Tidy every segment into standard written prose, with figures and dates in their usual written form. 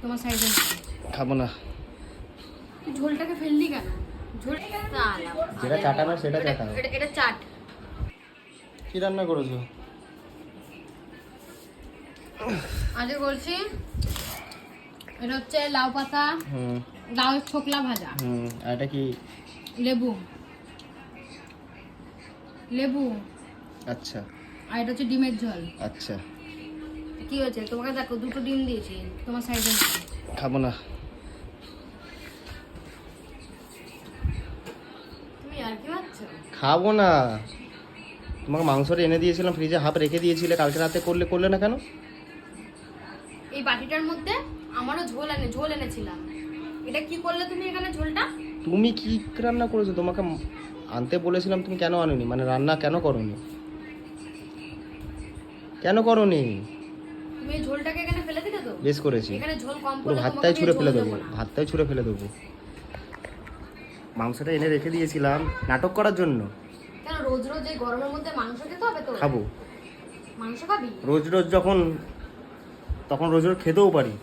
তোমার সাইডে খাবো না। ঝোলটাকে ফেললি কেন? ঝোল যেটা চাটানো সেটা চাটানো। এটা চাট। কি রান্না করেছো? আজকে বলছি এটা হচ্ছে লাউ পাতা, লাউয়ের ছোকলা ভাজা, আর এটা কি? লেবু লেবু আচ্ছা। আর এটা হচ্ছে ডিমের ঝোল। আচ্ছা, কি হয়েছে? তোমাকে দেখো দুটো ডিম দিয়েছি, তোমার সাইডে খাবো না। তুমি আর কি ভাবছো? খাবো না। তোমাকে মাংসটা এনে দিয়েছিলাম, ফ্রিজে হাফ রেখে দিয়েছিলে, কালকে রাতে করলে না কেন? এই বাটিটার মধ্যে আমারও ঝোল এনেছিলাম। এটা কি করলে তুমি এখানে ঝোলটা? তুমি কি রান্না করেছো? তোমাকে আনতে বলেছিলাম, তুমি কেন আনোনি? মানে রান্না কেন করোনি? কেন করোনি? তুমি এই ঝোলটাকে এখানে ফেলে দিতে তো? বেশ করেছি। এখানে ঝোল কম পুরো পড়লে ভাতটাই ছুঁড়ে ফেলে দেবো, ভাতটাই ছুঁড়ে ফেলে দেবো। মাংসটা এনে রেখে দিয়েছিলাম নাটক করার জন্য। কেন রোজ রোজ এই গরমের মধ্যে মাংস খেতে হবে তো? খাবো। মাংস খাবি? রোজ রোজ তখন রোজ রোজ খেতেও পারি,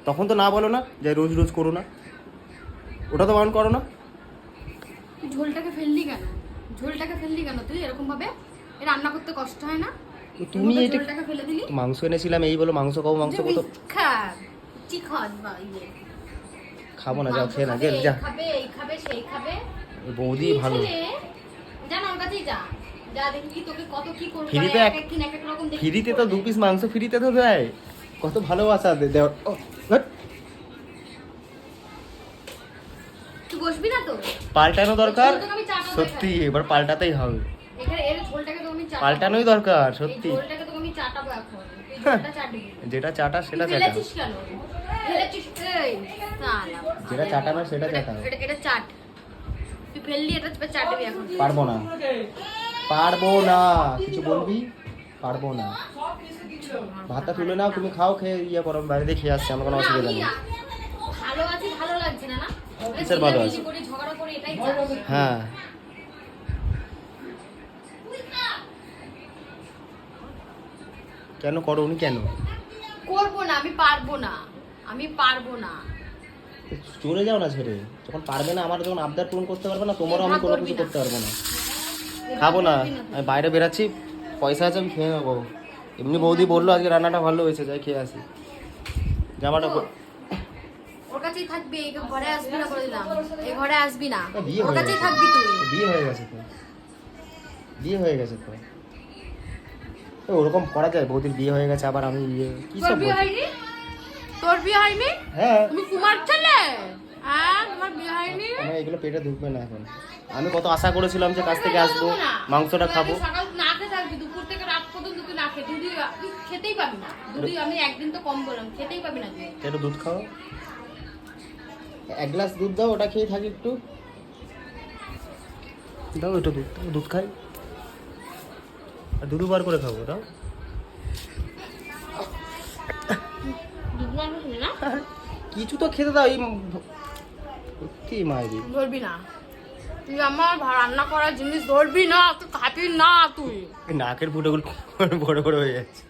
তখন তো না বলো না যে রোজ রোজ করো না, ওটা তো বারণ করো না। তুই ঝোলটাকে ফেললি কেন তুই এরকম ভাবে? রান্না করতে কষ্ট হয় না? তুমি এটা ঝোলটাকে ফেলে দিলি। মাংস এনেছিলাম, এই বলো মাংস খাবো, মাংস কত খাবো না। যাও খেয়ে না, যা এই খাবে সেই খাবে। বৌদি ভালো। যা না, ওর কাছেই যা দেখি কি তোকে কত কি করবে। ফ্রিতে এক একদিন এক এক রকম দেখি। ফ্রিতে তো 2 পিস মাংস ফ্রিতে তো দেয়, কত ভালোবাসা দেয়। তুই বসবি না তো? পাল্টানো দরকার আমি চাটা সত্যি, এবার পাল্টাতেই হবে। এখানে এর ঝোলটাকে তো আমি চাটাবো। পাল্টানোই দরকার সত্যি। এই ঝোলটাকে তো আমি চাটাবো এখন। তুই ঝোলটা চাটবি। যেটা চাটা সেটা চাটা। ফেলেছিস কেন? ফেলেছিস এই সালা। যেটা চাটানো সেটা চাটানো। এটা চাট। তুই ফেললি, এটা চাটবি এখন। পারবো না। কিছু বলবি? পারবো না। ভাতটা তুলে নাও, তুমি খাও, খেয়ে ইয়ে করো, বাইরে খেয়ে আসছে, আমার কোনো অসুবিধা নেই। ভালো আছে, ভালো লাগছে না না? কিসের ভালো আছে? ঝগড়া করে এটাই। হ্যাঁ, কেন করো? উনি কেন করবো না? আমি পারবো না। চলে যাও না ছেড়ে। যখন পারবে না, আমার যখন আবদার পূরণ করতে পারবে না, তোমারও আমি কোনো কিছু করতে পারবো না। খাবো না, আমি বাইরে বেরাচ্ছি, পয়সা আছে, আমি খেয়ে নেবো। এমনি বৌদি বললো আজকে রান্নাটা ভালো হয়েছে, যাই খেয়ে আসি। জামাটা ওর কাছেই থাকবি, এই ঘরে আসবি না, বলে দিলাম। এই ঘরে আসবি না, বিয়ে ওর হয়ে কাছেই গেছে। থাকবি তুই। বিয়ে হয়ে গেছে তো ওরকম করা যায়? বৌদির বিয়ে হয়ে গেছে, আবার আমি বিয়ে কি সব? তোর বিয়ে হয়নি? হ্যাঁ, তুমি কুমার ছেলে। হ্যাঁ, তোমার বিয়ে হয়নি? আমার এগুলো পেটে ঢুকবে না এখন। আমি কত আশা করেছিলাম যে কাছ থেকে আসবো, মাংসটা খাবো। সকাল না খেতে থাকবি, দুপুর থেকে রাত পর্যন্ত তুই না খেয়ে তুই খেতেই পাবি না। দুধই আমি একদিন তো কম বললাম, খেতেই পাবি না তুই। একটু দুধ খাও, 1 গ্লাস দুধ দাও, ওটা খেয়ে থাকি একটু। দাও একটু দুধ খাই, আর দুধ বার করে খাবো। দাও। কিছু তো খেতে দাও। এই কি মাইরি ধরবি না তুই, আমার রান্না করার জিনিস ধরবি না, তুই খাবি না। তুই নাকের ফুটোগুলো বড় বড় হয়ে যাচ্ছে।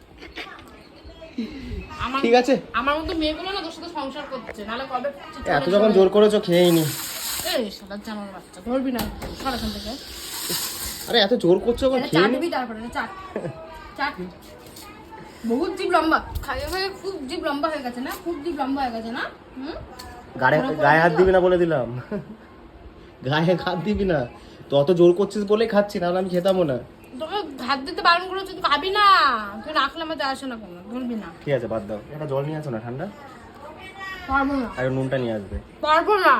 ঠিক আছে, আমার মতো মেয়েগুলো না তোর সাথে সংসার করছে, নাহলে কবে এত যখন জোর করেছো খেয়েই নি। এই শালা জানোয়ার বাচ্চা, ধরবি না, সর এখান থেকে। আরে এত জোর করছো যখন খেয়ে নি। চাটবি, তারপরে চাট চাট। বহুত জিভ লম্বা, খাইয়ে খাইয়ে খুব জিভ লম্বা হয়ে গেছে না? গায়ে হাত দিবি না বলে দিলাম। গায়ে হাত দিবি না তো, অত জোর করছিস বলেই খাচ্ছি, নাহলে আমি খেতামও না। তোকে হাত দিতে বারণ করেছি, তুই খাবি না। তুই না খেলে আমাদের আসে না কোনো, ধরবি না। ঠিক আছে, বাদ দাও। একটা জল নিয়ে আসো না, ঠান্ডা। পারবো না। আর নুনটা নিয়ে আসবে। পারবো না।